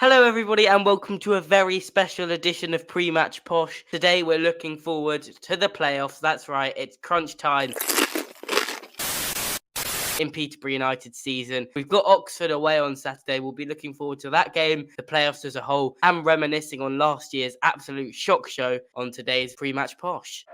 Hello everybody and welcome to a very special edition of Pre-Match Posh. Today we're looking forward to the playoffs. That's right, it's crunch time in Peterborough United season. We've got Oxford away on Saturday. We'll be looking forward to that game, the playoffs as a whole, and reminiscing on last year's absolute shock show on today's Pre-Match Posh.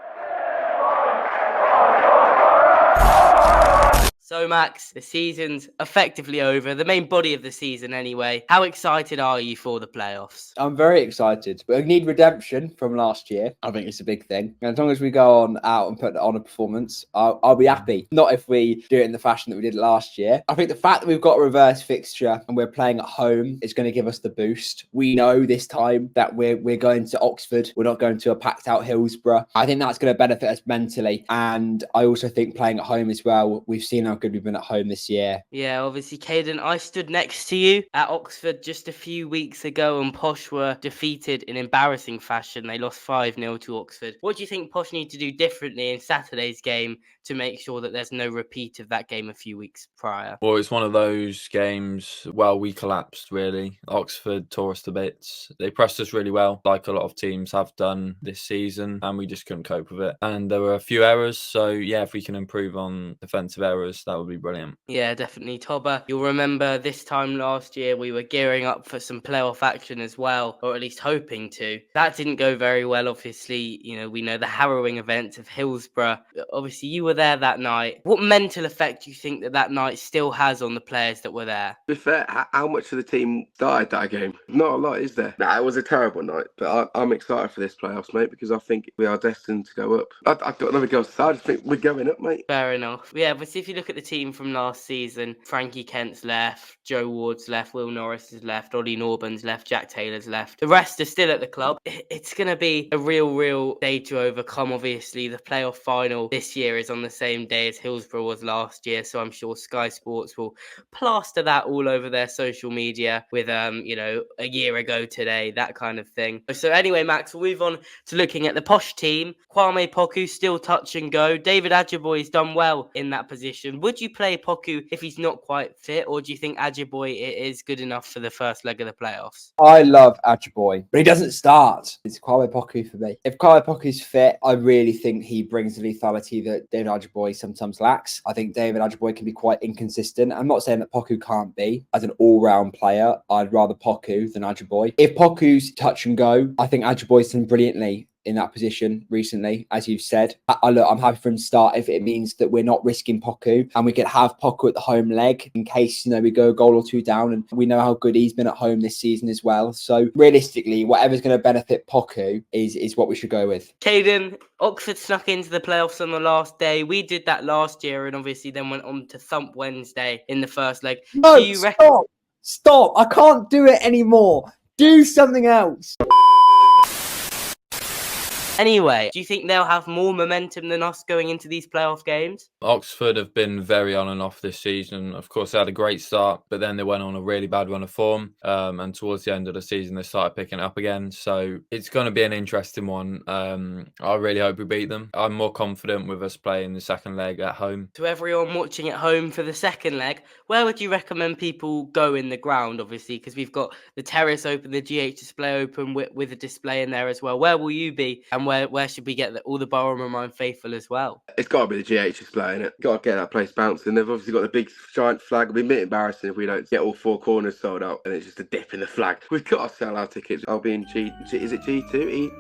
So, Max, the season's effectively over, the main body of the season anyway. How excited are you for the playoffs? I'm very excited. We need redemption from last year. I think it's a big thing. And as long as we go out and put on a performance, I'll be happy. Not if we do it in the fashion that we did last year. I think the fact that we've got a reverse fixture and we're playing at home is going to give us the boost. We know this time that we're going to Oxford. We're not going to a packed out Hillsborough. I think that's going to benefit us mentally. And I also think playing at home as well, we've seen how good we've been at home this year. Yeah, obviously, Caden, I stood next to you at Oxford just a few weeks ago and Posh were defeated in embarrassing fashion. They lost 5-0 to Oxford. What do you think Posh need to do differently in Saturday's game to make sure that there's no repeat of that game a few weeks prior? Well, it's one of those games, we collapsed, really. Oxford tore us to bits. They pressed us really well, like a lot of teams have done this season, and we just couldn't cope with it. And there were a few errors, so yeah, if we can improve on defensive errors, that would be brilliant. Yeah, definitely. Tobber, you'll remember this time last year we were gearing up for some playoff action as well, or at least hoping to. That didn't go very well, obviously. You know, we know the harrowing events of Hillsborough. Obviously, you were there that night. What mental effect do you think that night still has on the players that were there? To be fair, how much of the team started that game? Not a lot, is there? Nah, it was a terrible night, but I'm excited for this playoffs, mate, because I think we are destined to go up. I've got another goal to say. I just think we're going up, mate. Fair enough. Yeah, but if you look at the team from last season, Frankie Kent's left, Joe Ward's left, Will Norris is left, Ollie Norburn's left, Jack Taylor's left. The rest are still at the club. It's going to be a real day to overcome, obviously. The playoff final this year is on the same day as Hillsborough was last year, so I'm sure Sky Sports will plaster that all over their social media with, a year ago today, that kind of thing. So anyway, Max, we'll move on to looking at the Posh team. Kwame Poku still touch and go. David Ajiboy's done well in that position. Would you play Poku if he's not quite fit, or do you think Ajiboy is good enough for the first leg of the playoffs? I love Ajiboy, but he doesn't start. It's Kwame Poku for me. If Kwame Poku's fit, I really think he brings the lethality that David Ajiboy sometimes lacks. I think David Ajiboy can be quite inconsistent. I'm not saying that Poku can't be. As an all-round player, I'd rather Poku than Ajiboy. If Poku's touch and go, I think Ajiboy's done brilliantly in that position recently, as you've said. I'm happy for him to start if it means that we're not risking Poku and we can have Poku at the home leg in case, we go a goal or two down, and we know how good he's been at home this season as well. So realistically, whatever's going to benefit Poku is what we should go with. Caden, Oxford snuck into the playoffs on the last day. We did that last year and obviously then went on to thump Wednesday in the first leg. No, stop. I can't do it anymore. Do something else. Anyway, do you think they'll have more momentum than us going into these playoff games? Oxford have been very on and off this season. Of course, they had a great start, but then they went on a really bad run of form. And towards the end of the season, they started picking it up again. So it's going to be an interesting one. I really hope we beat them. I'm more confident with us playing the second leg at home. To everyone watching at home for the second leg, where would you recommend people go in the ground, obviously? Because we've got the terrace open, the GH display open with a display in there as well. Where will you be? And where should we get all the Borough Remind faithful as well? It's got to be the GH display, innit? Got to get that place bouncing. They've obviously got the big giant flag. It'll be a bit embarrassing if we don't get all four corners sold out and it's just a dip in the flag. We've got to sell our tickets. I'll be in is it G2?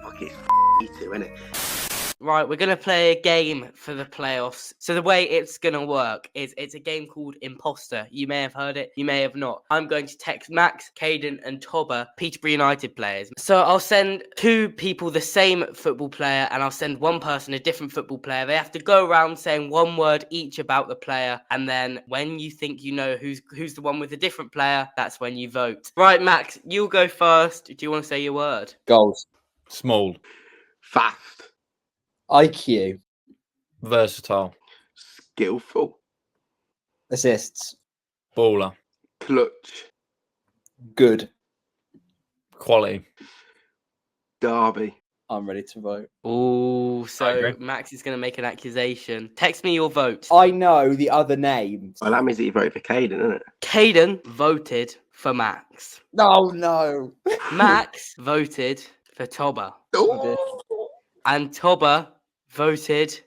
Fuck it, it's E2, innit? Right, we're going to play a game for the playoffs. So the way it's going to work is it's a game called IMPOSTER. You may have heard it, you may have not. I'm going to text Max, Caden and Tobber, Peterborough United players. So I'll send two people the same football player and I'll send one person a different football player. They have to go around saying one word each about the player. And then when you think you know who's the one with the different player, that's when you vote. Right, Max, you'll go first. Do you want to say your word? Goals. Small. Fast. IQ. Versatile. Skillful. Assists. Baller. Clutch. Good. Quality. Derby. I'm ready to vote. Oh, so Max is going to make an accusation. Text me your vote. I know the other names. Well, that means that you voted for Caden, isn't it? Caden voted for Max. No, no. Max voted for Tobber. Ooh. And Tobber voted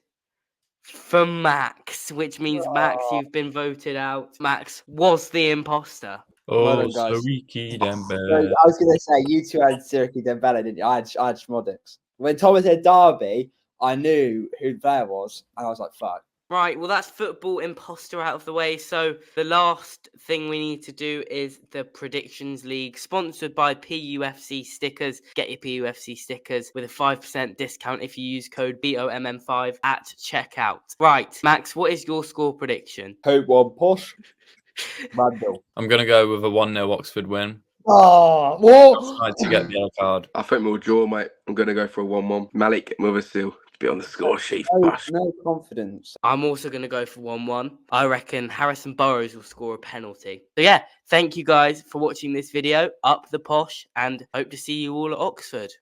for Max, which means Max, you've been voted out. Max was the imposter. Well Oh, done, guys. Sariki So, Dembele. I was going to say, you two had Siriki Dembele, didn't you? I had Schmodix. When Thomas said Derby, I knew who the player was, and I was like, fuck. Right, well, that's football imposter out of the way. So the last thing we need to do is the Predictions League, sponsored by PUFC Stickers. Get your PUFC stickers with a 5% discount if you use code BOMM5 at checkout. Right, Max, what is your score prediction? Hope one push. Randall. I'm going to go with a 1-0 Oxford win. Oh, what? Tried to get the yellow card. I think we'll draw, mate. I'm going to go for a 1-1. Malik Mothersill to be on the score sheet. Bash. No confidence. I'm also going to go for 1-1. I reckon Harrison Burrows will score a penalty. So yeah, thank you guys for watching this video. Up the posh, and hope to see you all at Oxford.